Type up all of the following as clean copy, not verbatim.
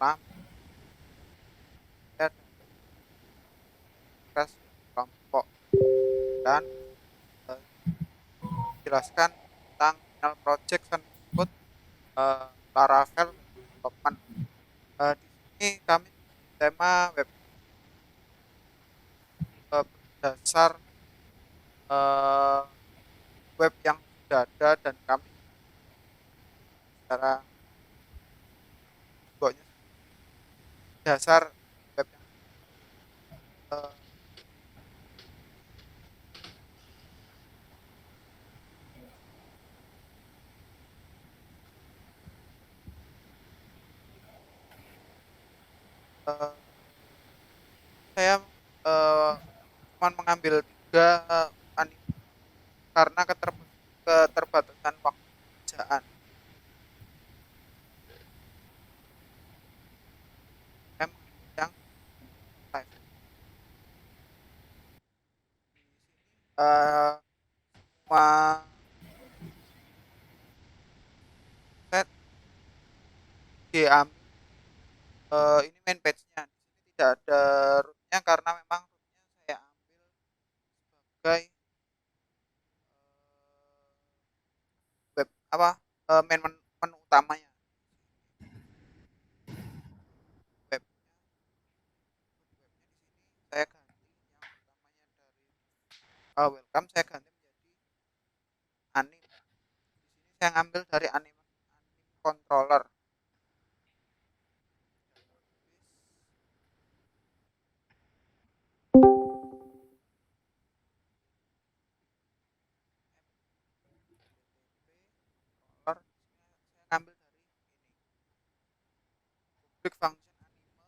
lama saya crash kelompok dan eh, jelaskan tentang final project dan code Laravel development. Di sini kami tema web berdasar eh, web yang sudah ada dan kami secara pokoknya dasar web yang eh, eh, saya cuma mengambil tiga anime karena keterbatasan waktu kerjaan. Saya mengambil yang live. Di sini semua set diambil ini main page-nya. Di sini tidak ada root-nya karena memang root-nya saya ambil sebagai web apa main menu utamanya web webnya di sini saya ganti yang utamanya dari welcome saya ganti menjadi anime. Di sini saya ngambil dari anime controller. Controller saya ngambil dari ini public function anime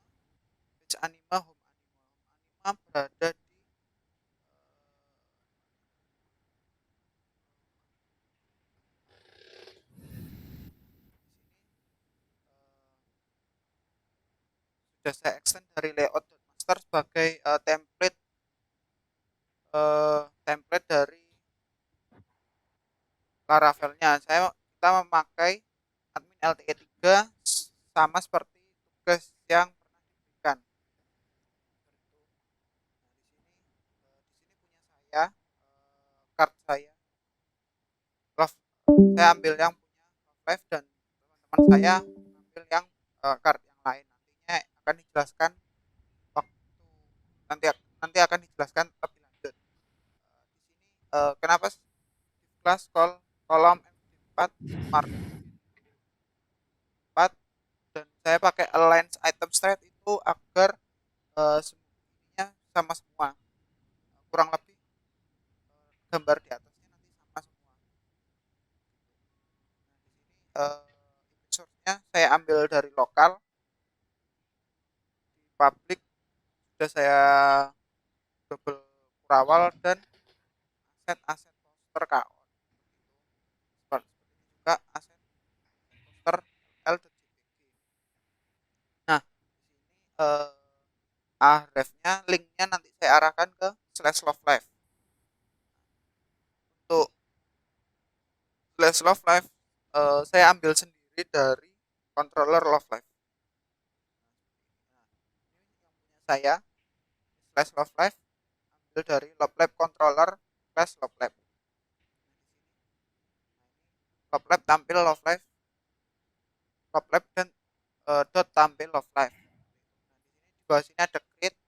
page anime home anime berada di sudah saya extend dari layout master sebagai template dari Laravelnya. Kita memakai admin LTE 3 sama seperti tugas yang pernah diberikan. Nah, di sini punya card saya love saya ambil yang punya love life dan teman-teman saya ambil yang card yang lain nantinya akan dijelaskan waktu nanti nanti akan dijelaskan lebih lanjut. Di sini kenapa kelas kolom MD4 Smart 4 dan saya pakai align item straight itu agar semuanya sama semua kurang lebih gambar di atasnya nanti sama semua. Nah, di sini source-nya saya ambil dari lokal di public sudah saya double kurawal dan aset-aset poster KO seperti juga aset poster L.jpg. Nah, di sini hrefnya linknya nanti saya arahkan ke slash love life. Untuk slash love life saya ambil sendiri dari controller love life. Nah, ini yang punya saya slash love life ambil dari love life controller slash love life. Love life tampil love life dan dot tampil love life. Nah, di bawah sini ada create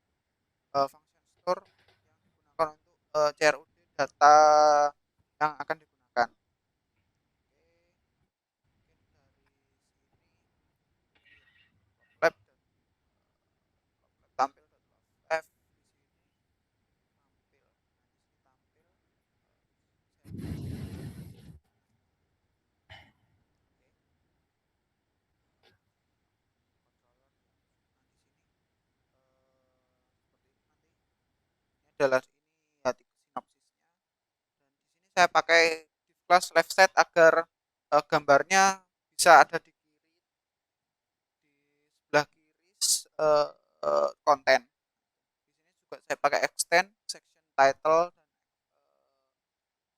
function store yang digunakan untuk CRUD data yang akan digunakan. Lab tampil F ini adalah ini ya sinopsisnya dan di sini saya pakai div class left set agar gambarnya bisa ada di sebelah kiri konten. Di sini juga saya pakai extend section title dan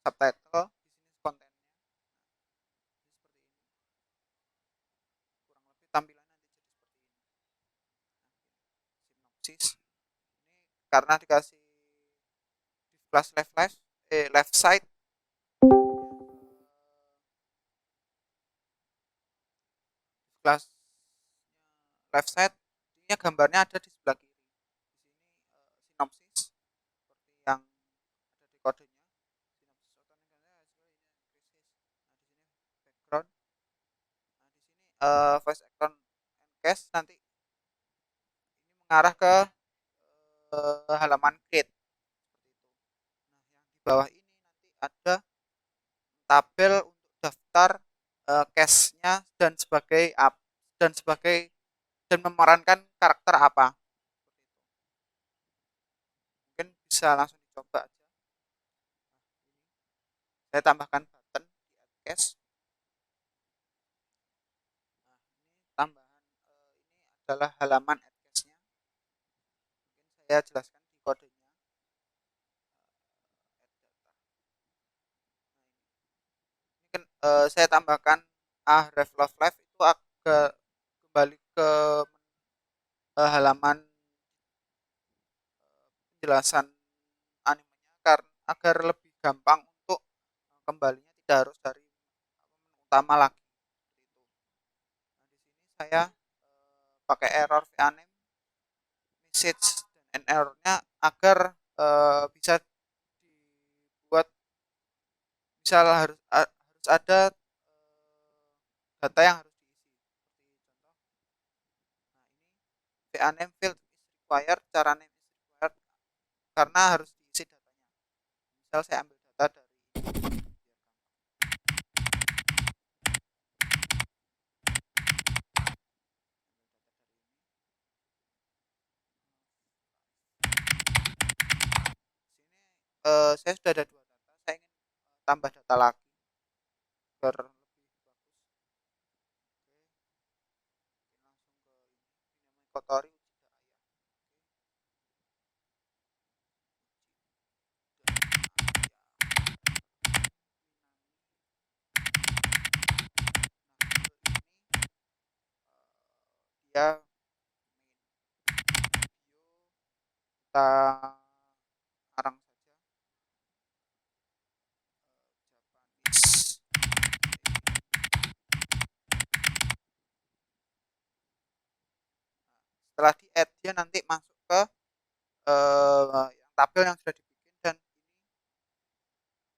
subtitle. Di sini kontennya seperti ini. Kurang lebih tampilannya nanti jadi seperti ini. sinopsis ini karena dikasih di kelas left side kelas left side ini gambarnya ada di sebelah kiri. Di sini sinopsis seperti yang ada di kodenya. Sinopsis background. Nah, di sini voice actor and cast nanti ini mengarah ke halaman create seperti itu. Nah, yang di bawah ini nanti ada tabel untuk daftar case-nya dan sebagai dan memerankan karakter apa. Mungkin bisa langsung dicoba aja. Saya tambahkan button di add case. Nah, ini tambahan ini adalah halaman add case-nya. Mungkin saya jelaskan di kodenya. Ini kan saya tambahkan ref love life itu agak kembali ke halaman penjelasan animenya karena agar lebih gampang untuk kembalinya tidak harus dari menu utama lagi. Nah, di sini saya pakai error vname message dan errornya agar bisa dibuat misal harus ada data yang harus diisi seperti contoh. Nah, ini va name field is required, cara name is required karena harus diisi datanya. Misal saya ambil data dari saya sudah ada dua data, saya ingin tambah data lagi biar lebih bagus. Oke, langsung ke ini namanya kotori dia kita arang saja Japanese. Setelah di add dia nanti masuk ke yang tabel yang sudah dibikin dan ini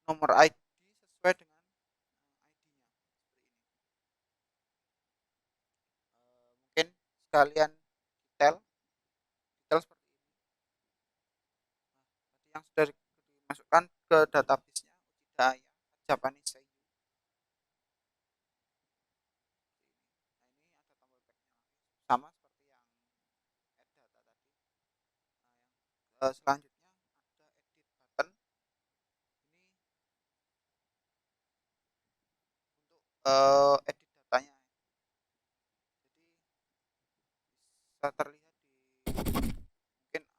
nomor ID sesuai dengan ID-nya seperti ini. Mungkin sekalian detail seperti ini. Nah, tadi yang sudah dimasukkan ke database-nya Udidaya Japanese Seiyu. Nah, ini ada tombol back-nya lagi sama seperti yang add data tadi. Nah, yang selanjutnya ada edit button. Ini untuk edit datanya. Jadi bisa terlihat di mungkin agar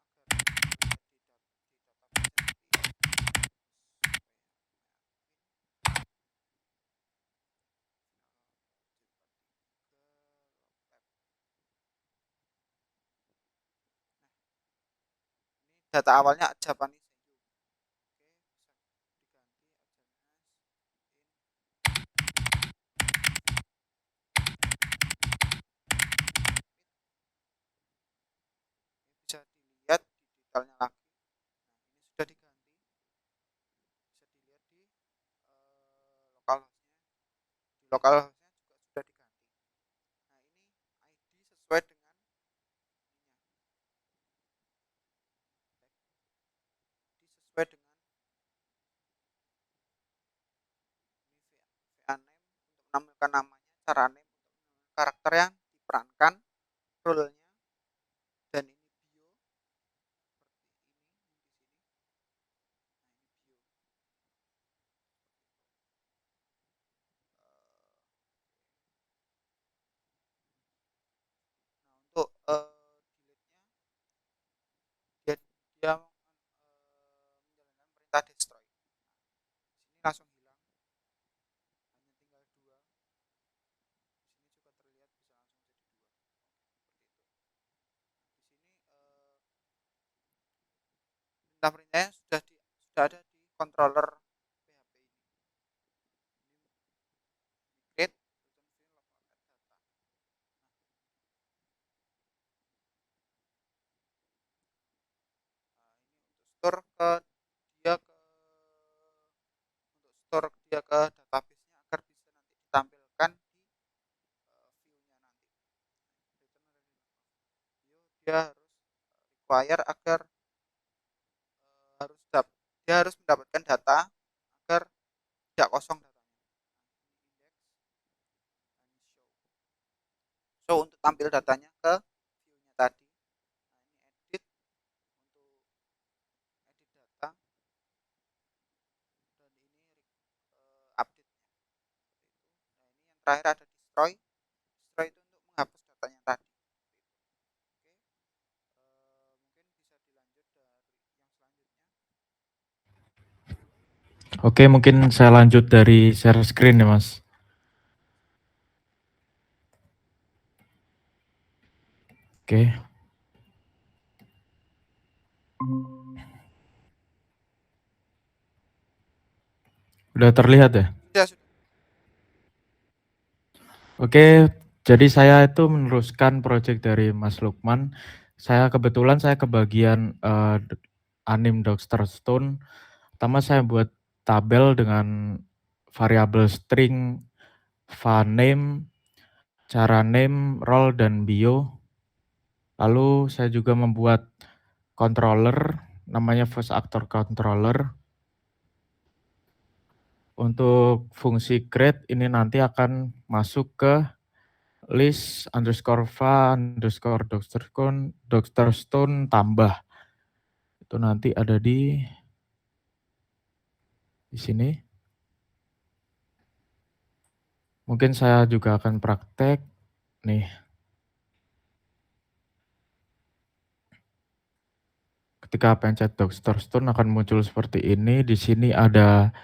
data awalnya Japanese Seiyu. Oke, bisa dilihat di detailnya lagi. Nah, ini sudah diganti. Bisa dilihat di lokal hostnya juga sudah diganti. Nah, ini ID sesuai dengan ID sesuai dengan VA name untuk menampilkan namanya, cara name untuk menampilkan karakter yang diperankan, role-nya, dan ini bio seperti ini di sini. Nah, ini bio. Nah, untuk delete-nya dia menjalankan perintah destroy. Nah, di sini langsung hilang, hanya tinggal dua. Di sini juga terlihat bisa langsung jadi dua. Oke, seperti itu. Nah, di sini perintah perintahnya sudah ada di controller PHP ini. Create store ke dia ke untuk store dia ke database-nya agar bisa nanti ditampilkan di view-nya nanti. Dia harus require agar harus dia harus mendapatkan data agar tidak kosong datanya. So untuk tampil datanya ke view-nya tadi. Nah, ini edit untuk edit data dan ini update-nya. Nah, ini yang terakhir ada destroy. Destroy itu untuk menghapus datanya tadi. Oke, mungkin saya lanjut dari share screen ya, Mas. Oke. Udah terlihat ya? Sudah. Oke, jadi saya itu meneruskan proyek dari Mas Lukman. Kebetulan saya kebagian anim Dr. Stone. Pertama saya buat tabel dengan variabel string, name, cara name, role, dan bio. Lalu saya juga membuat controller, namanya voice actor controller. Untuk fungsi create ini nanti akan masuk ke list underscore va underscore Dr. Stone tambah. Itu nanti ada di sini. Mungkin saya juga akan praktek nih. Ketika pencet Dr. Stone akan muncul seperti ini. Di sini ada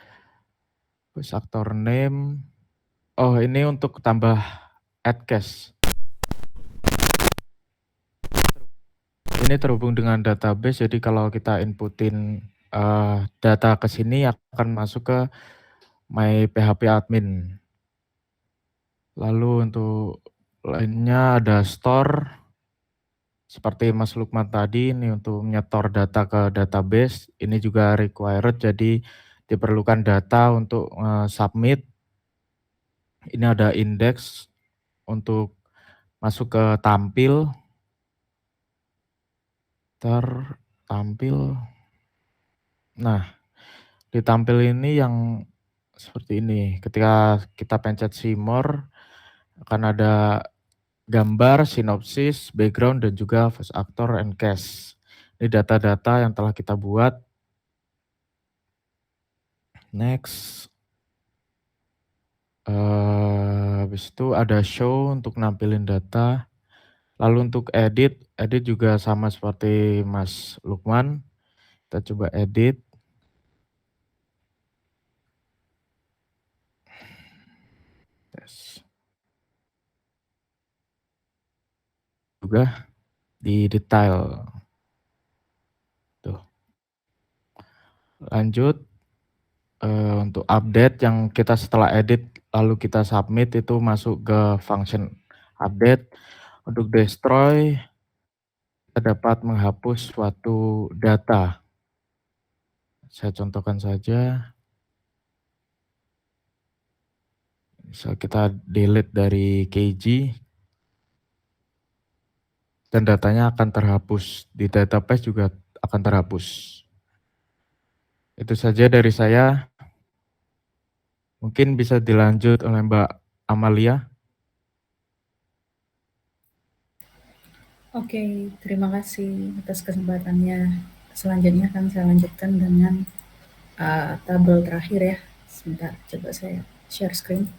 voice actor name. Oh, ini untuk tambah add cache. Ini terhubung dengan database, jadi kalau kita inputin data ke sini akan masuk ke my PHP admin. Lalu untuk lainnya ada store, seperti Mas Lukman tadi, ini untuk menyetor data ke database. Ini juga required, jadi diperlukan data untuk submit. Ini ada index untuk masuk ke tampil. Tampil. Nah, di tampil ini yang seperti ini. Ketika kita pencet see more, akan ada gambar, sinopsis, background, dan juga voice actor and cast. Ini data-data yang telah kita buat. Next. Habis itu ada show untuk nampilin data. Lalu untuk edit juga sama seperti Mas Lukman. Kita coba edit. Juga di detail. Tuh. Lanjut. Untuk update yang kita setelah edit lalu kita submit itu masuk ke function update. Untuk destroy, kita dapat menghapus suatu data. Saya contohkan saja. Misal kita delete dari KG, dan datanya akan terhapus. Di database juga akan terhapus. Itu saja dari saya. Mungkin bisa dilanjut oleh Mbak Amalia. Oke, terima kasih atas kesempatannya. Selanjutnya akan saya lanjutkan dengan tabel terakhir ya. Sebentar, coba saya share screen.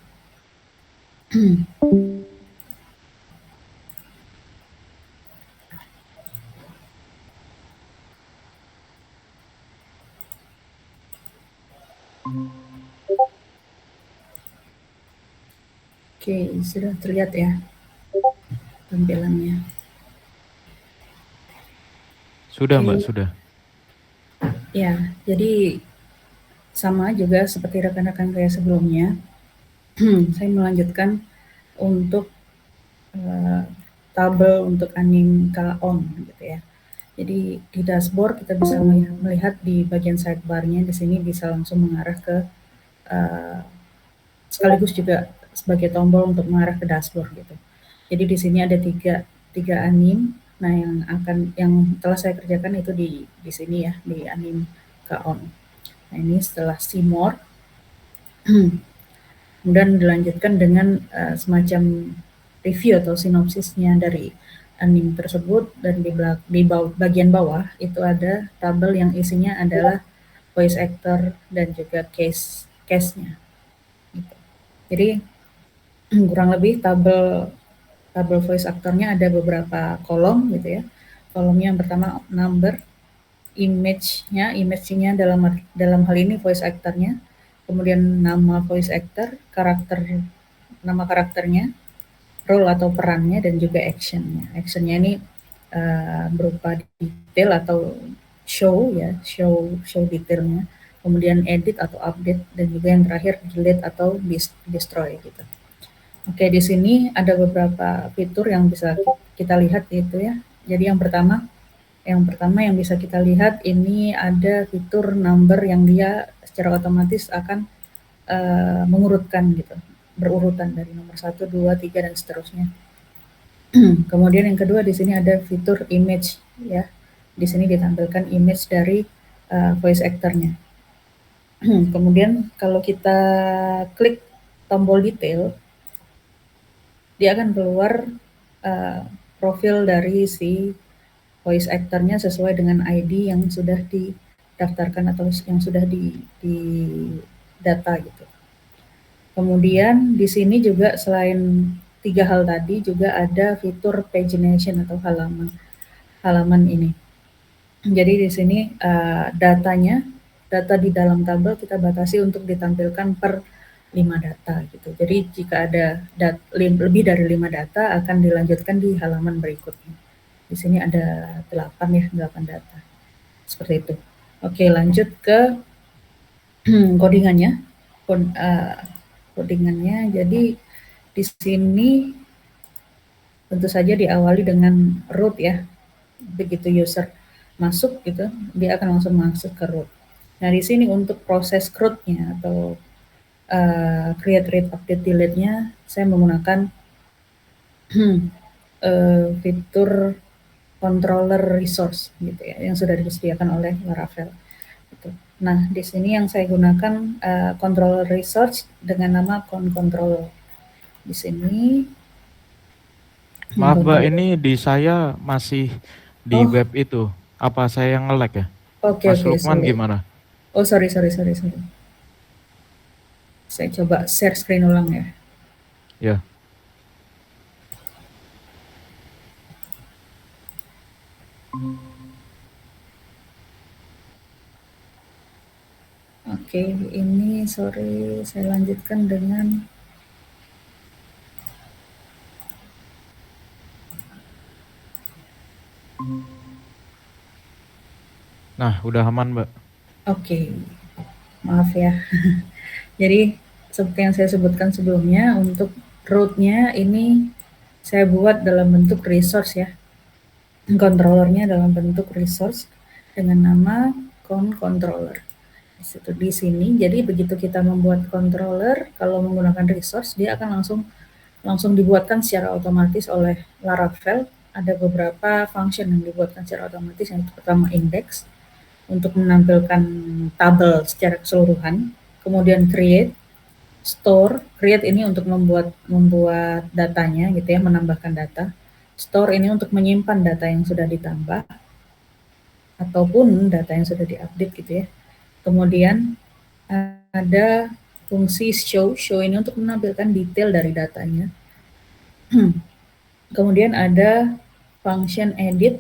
Oke, sudah terlihat ya tampilannya. Sudah Mbak, sudah. Ya, jadi sama juga seperti rekan-rekan saya sebelumnya, saya melanjutkan untuk tabel untuk anim K-on gitu ya. Jadi di dashboard kita bisa melihat di bagian sidebar-nya di sini bisa langsung mengarah ke sekaligus juga sebagai tombol untuk mengarah ke dashboard gitu. Jadi di sini ada tiga anim. Nah, yang telah saya kerjakan itu di sini ya, di anim K-on. Nah, ini setelah see more, kemudian dilanjutkan dengan semacam review atau sinopsisnya dari anim tersebut, dan di bagian bawah itu ada tabel yang isinya adalah voice actor dan juga case-nya. Gitu. Jadi kurang lebih tabel voice actornya ada beberapa kolom gitu ya. Kolomnya yang pertama number, image-nya dalam hal ini voice actornya, kemudian nama voice actor, nama karakternya, role atau perannya, dan juga actionnya. Actionnya ini berupa detail atau show ya, show detailnya, kemudian edit atau update, dan juga yang terakhir delete atau destroy gitu. Oke, di sini ada beberapa fitur yang bisa kita lihat gitu ya. Jadi yang pertama yang bisa kita lihat ini ada fitur number yang dia secara otomatis akan mengurutkan gitu, berurutan dari nomor 1, 2, 3 dan seterusnya. Kemudian yang kedua di sini ada fitur image ya. Di sini ditampilkan image dari voice actor-nya. Kemudian kalau kita klik tombol detail, dia akan keluar profil dari si voice actor-nya sesuai dengan ID yang sudah didaftarkan atau yang sudah di data gitu. Kemudian di sini juga selain 3 hal tadi juga ada fitur pagination atau halaman ini. Jadi di sini data di dalam tabel kita batasi untuk ditampilkan per 5 data gitu. Jadi jika ada lebih dari 5 data akan dilanjutkan di halaman berikutnya. Di sini ada 8 data. Seperti itu. Oke, lanjut ke codingannya. Codingannya, jadi di sini tentu saja diawali dengan root ya. Begitu user masuk gitu, dia akan langsung masuk ke root. Nah, di sini untuk proses root-nya atau create, read, update, delete-nya saya menggunakan fitur controller resource gitu ya, yang sudah disediakan oleh Laravel. Gitu. Nah, di sini yang saya gunakan controller resource dengan nama controller. Di sini. Maaf Mbak, ini di saya masih di Oh, web itu. Apa saya yang nge-lag ya? oke, Mas Lukman sorry. gimana? Oh, sorry. Saya coba share screen ulang ya. Ya. Oke, ini sorry, saya lanjutkan dengan Nah, udah aman Mbak. oke, maaf ya. Jadi seperti yang saya sebutkan sebelumnya, untuk root-nya ini saya buat dalam bentuk resource ya. Controllernya dalam bentuk resource dengan nama controller. Di sini, jadi begitu kita membuat controller, kalau menggunakan resource, dia akan langsung dibuatkan secara otomatis oleh Laravel. Ada beberapa function yang dibuatkan secara otomatis. Yang pertama index untuk menampilkan tabel secara keseluruhan, kemudian create ini untuk membuat datanya gitu ya, menambahkan data. Store ini untuk menyimpan data yang sudah ditambah ataupun data yang sudah diupdate gitu ya. Kemudian ada fungsi show ini untuk menampilkan detail dari datanya. Kemudian ada function edit,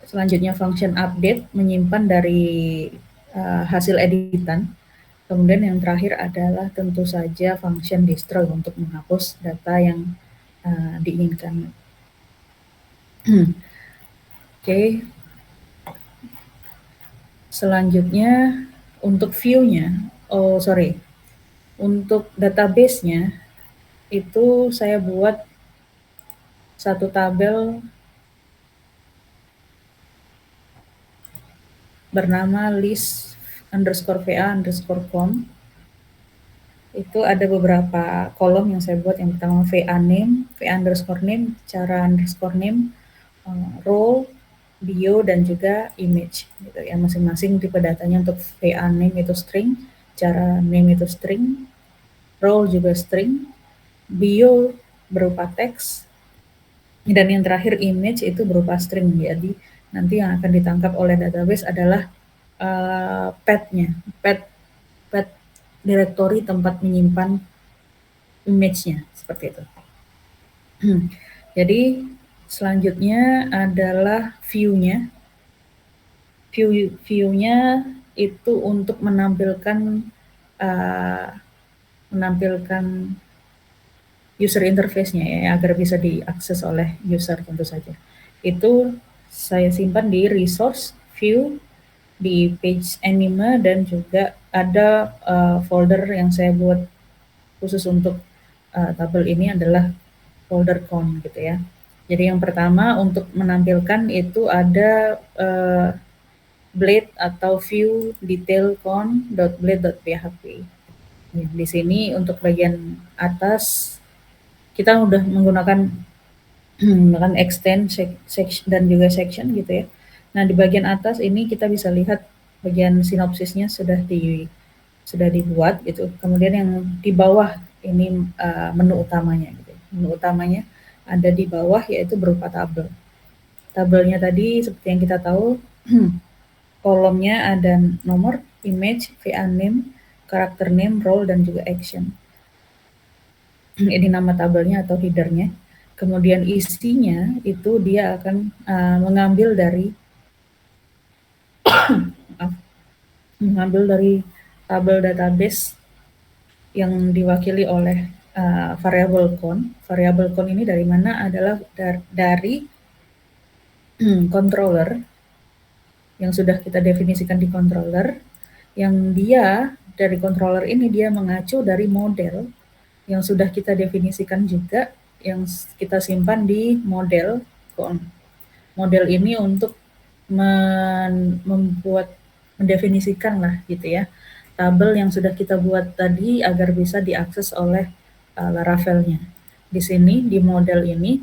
selanjutnya function update, menyimpan dari hasil editan. Kemudian yang terakhir adalah tentu saja function destroy untuk menghapus data yang diinginkan. Oke. Selanjutnya untuk view-nya, untuk database-nya itu saya buat satu tabel bernama list_va_com. Itu ada beberapa kolom yang saya buat. Yang pertama VA name, VA_name, cara _name, role, bio, dan juga image gitu ya. Masing-masing tipe datanya. Untuk VA name itu string, cara name itu string, role juga string, bio berupa teks, dan yang terakhir image itu berupa string. Jadi nanti yang akan ditangkap oleh database adalah path-nya, path directory tempat menyimpan image-nya, seperti itu. Jadi selanjutnya adalah view-nya. View-nya itu untuk menampilkan user interface-nya ya, agar bisa diakses oleh user tentu saja. Itu saya simpan di resource, view, di page anime, dan juga ada folder yang saya buat khusus untuk tabel ini adalah folder con gitu ya. Jadi yang pertama untuk menampilkan itu ada blade atau view detail con.blade.php. Di sini untuk bagian atas kita udah menggunakan extend, section, dan juga section gitu ya. Nah di bagian atas ini kita bisa lihat bagian sinopsisnya sudah dibuat gitu. Kemudian yang di bawah ini menu utamanya gitu. Menu utamanya ada di bawah, yaitu berupa tabel. Tabelnya tadi seperti yang kita tahu, kolomnya ada nomor, image, VA name, karakter name, role, dan juga action. Ini nama tabelnya atau headernya. Kemudian isinya itu dia akan mengambil dari tabel database yang diwakili oleh variabel con. Variabel con ini dari mana? Adalah dari controller yang sudah kita definisikan di controller, yang dia dari controller ini dia mengacu dari model yang sudah kita definisikan juga, yang kita simpan di model con. Model ini untuk mendefinisikan lah gitu ya, tabel yang sudah kita buat tadi agar bisa diakses oleh Laravel-nya. Di sini di model ini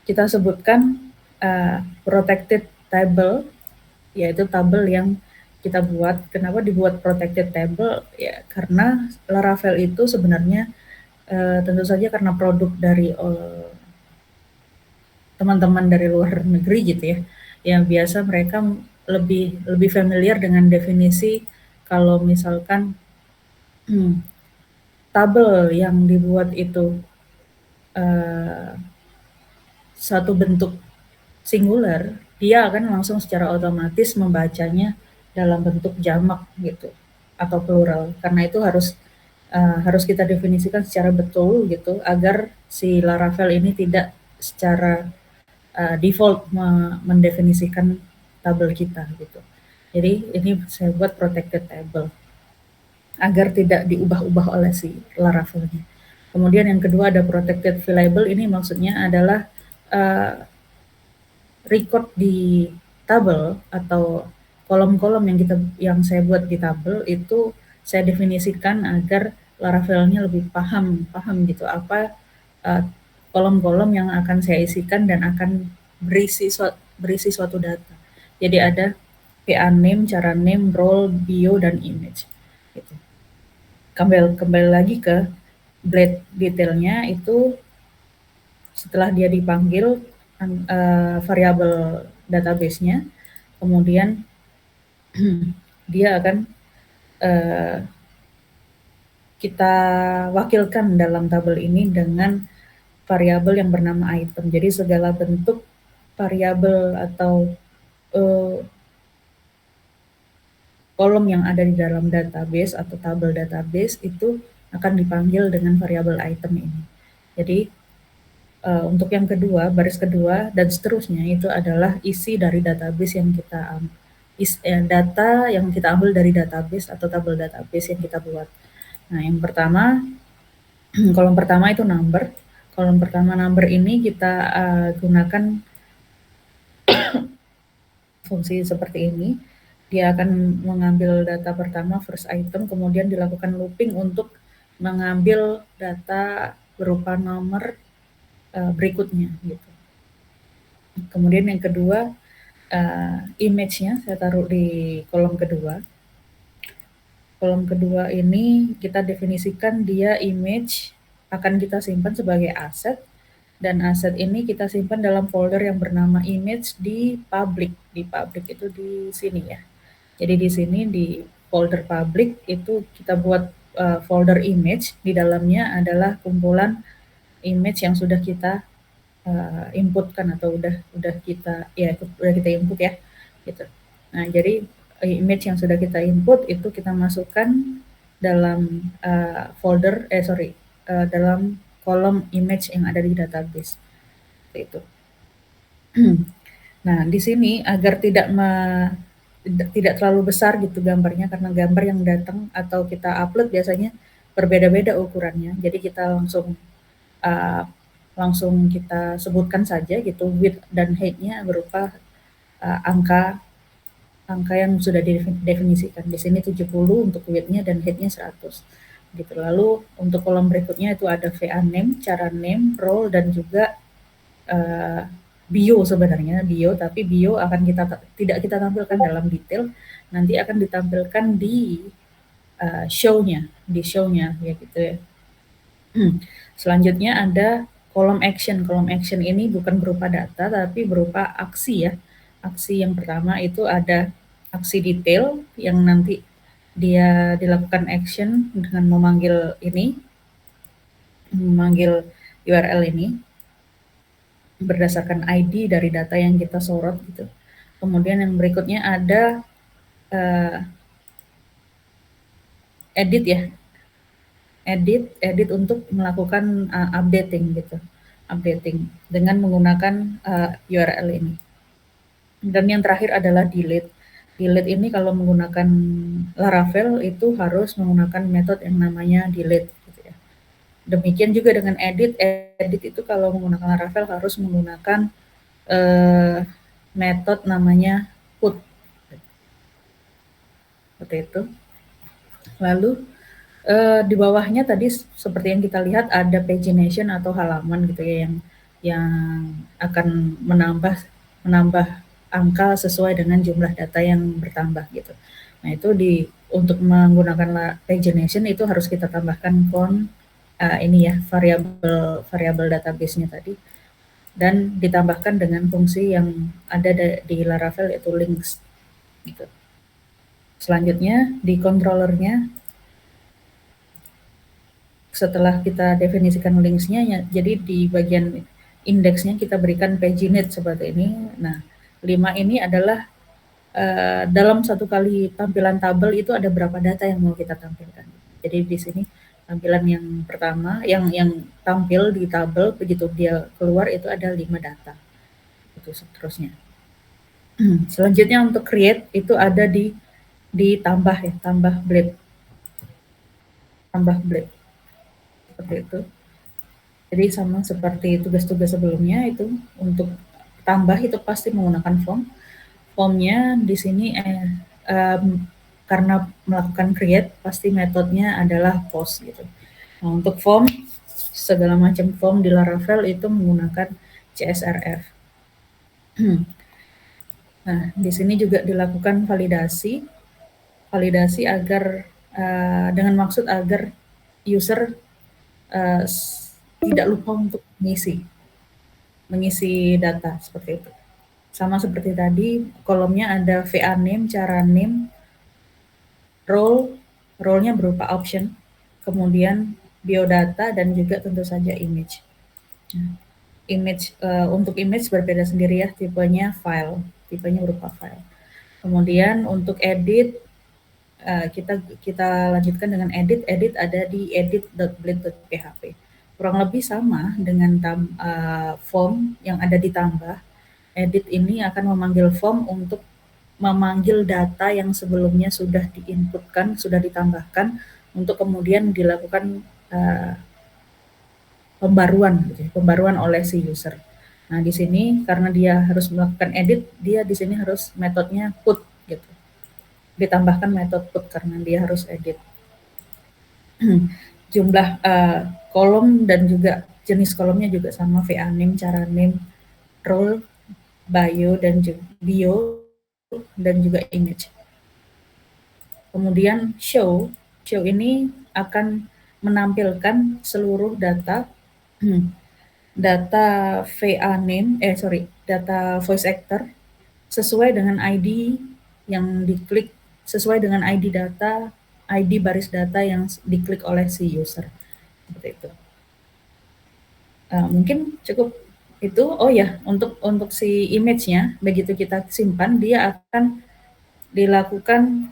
kita sebutkan protected table, yaitu tabel yang kita buat. Kenapa dibuat protected table? Ya karena Laravel itu sebenarnya tentu saja karena produk dari teman-teman dari luar negeri gitu ya, yang biasa mereka lebih familiar dengan definisi kalau misalkan tabel yang dibuat itu satu bentuk singular, dia akan langsung secara otomatis membacanya dalam bentuk jamak gitu atau plural. Karena itu harus kita definisikan secara betul gitu agar si Laravel ini tidak secara default mendefinisikan tabel kita gitu. Jadi ini saya buat protected table agar tidak diubah-ubah oleh si Laravel-nya. Kemudian yang kedua ada protected variable. Ini maksudnya adalah record di tabel atau kolom-kolom yang saya buat di tabel itu saya definisikan agar Laravel-nya lebih paham gitu apa kolom-kolom yang akan saya isikan dan akan berisi suatu data. Jadi ada PA name, cara name, role, bio, dan image. Gitu. Kembali lagi ke blade detailnya itu setelah dia dipanggil variabel database-nya, kemudian dia akan kita wakilkan dalam tabel ini dengan variabel yang bernama item. Jadi segala bentuk variabel atau kolom yang ada di dalam database atau tabel database itu akan dipanggil dengan variabel item ini. Jadi untuk yang kedua, baris kedua dan seterusnya itu adalah isi dari database yang data yang kita ambil dari database atau tabel database yang kita buat. Nah, yang pertama, kolom pertama itu number. Kolom pertama number ini kita gunakan fungsi seperti ini. Dia akan mengambil data pertama first item, kemudian dilakukan looping untuk mengambil data berupa nomor berikutnya gitu. Kemudian yang kedua, image-nya saya taruh di kolom kedua. Kolom kedua ini kita definisikan dia image akan kita simpan sebagai aset, dan aset ini kita simpan dalam folder yang bernama image di public. Di public itu di sini ya. Jadi di sini di folder public itu kita buat folder image, di dalamnya adalah kumpulan image yang sudah kita inputkan atau udah kita input ya gitu. Nah, jadi image yang sudah kita input itu kita masukkan dalam dalam kolom image yang ada di database. Seperti itu. Nah, di sini agar tidak terlalu besar gitu gambarnya, karena gambar yang datang atau kita upload biasanya berbeda-beda ukurannya. Jadi kita langsung kita sebutkan saja gitu width dan height-nya berupa angka yang sudah didefinisikan. Di sini 70 untuk width-nya dan height-nya 100. Gitu. Lalu untuk kolom berikutnya itu ada VA name, cara name, role, dan juga bio sebenarnya, tapi bio akan tidak kita tampilkan dalam detail, nanti akan ditampilkan di show-nya ya gitu ya. Selanjutnya ada kolom action. Kolom action ini bukan berupa data tapi berupa aksi ya. Aksi yang pertama itu ada aksi detail yang nanti dia dilakukan action dengan memanggil URL ini berdasarkan ID dari data yang kita sorot gitu. Kemudian yang berikutnya ada edit ya. Edit untuk melakukan updating gitu. Updating dengan menggunakan URL ini. Dan yang terakhir adalah delete. Delete ini kalau menggunakan Laravel itu harus menggunakan metode yang namanya delete gitu ya. Demikian juga dengan edit. Edit itu kalau menggunakan Laravel harus menggunakan metode namanya put. Seperti itu. Lalu di bawahnya tadi seperti yang kita lihat ada pagination atau halaman gitu ya yang akan menambah angka sesuai dengan jumlah data yang bertambah gitu. Nah, itu untuk menggunakan pagination itu harus kita tambahkan font ini ya, variabel database-nya tadi, dan ditambahkan dengan fungsi yang ada di Laravel yaitu links gitu. Selanjutnya di controllernya, setelah kita definisikan links-nya ya, jadi di bagian indeksnya kita berikan paginate seperti ini. Nah, 5 ini adalah dalam satu kali tampilan tabel itu ada berapa data yang mau kita tampilkan. Jadi di sini tampilan yang pertama yang tampil di tabel begitu dia keluar itu ada 5 data. Itu seterusnya. Selanjutnya untuk create itu ada ditambah ya, tambah blade. Seperti itu. Jadi sama seperti tugas-tugas sebelumnya itu untuk tambah itu pasti menggunakan form. Formnya di sini karena melakukan create pasti metodenya adalah post gitu. Nah, untuk form segala macam form di Laravel itu menggunakan CSRF. Nah, di sini juga dilakukan validasi agar dengan maksud agar user tidak lupa untuk mengisi data seperti itu. Sama seperti tadi, kolomnya ada VA name, cara name, role-nya berupa option, kemudian biodata, dan juga tentu saja image. Nah, untuk image berbeda sendiri ya, tipenya berupa file. Kemudian untuk edit, kita lanjutkan dengan edit ada di edit.blade.php. Kurang lebih sama dengan form yang ada ditambah. Edit ini akan memanggil form untuk memanggil data yang sebelumnya sudah diinputkan, sudah ditambahkan untuk kemudian dilakukan pembaruan oleh si user. Nah, di sini karena dia harus melakukan edit, dia di sini harus metodenya put gitu. Ditambahkan metode put karena dia harus edit. Jumlah kolom dan juga jenis kolomnya juga sama, VA name, cara name, role, bio dan juga image. Kemudian show ini akan menampilkan seluruh data VA name, data voice actor sesuai dengan ID yang diklik, sesuai dengan ID baris data yang diklik oleh si user. Seperti itu. Mungkin cukup itu. Oh ya, untuk si image-nya, begitu kita simpan, dia akan dilakukan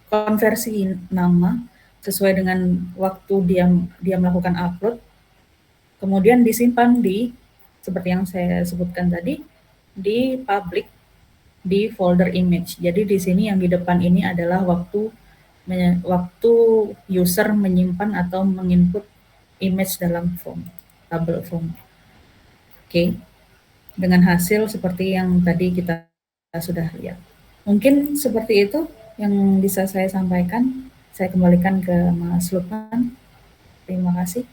konversi nama sesuai dengan waktu dia melakukan upload, kemudian disimpan seperti yang saya sebutkan tadi, di public di folder image. Jadi di sini yang di depan ini adalah waktu user menyimpan atau menginput image dalam form, tabel form. Oke. Dengan hasil seperti yang tadi kita sudah lihat. Mungkin seperti itu yang bisa saya sampaikan. Saya kembalikan ke Mas Lukman. Terima kasih.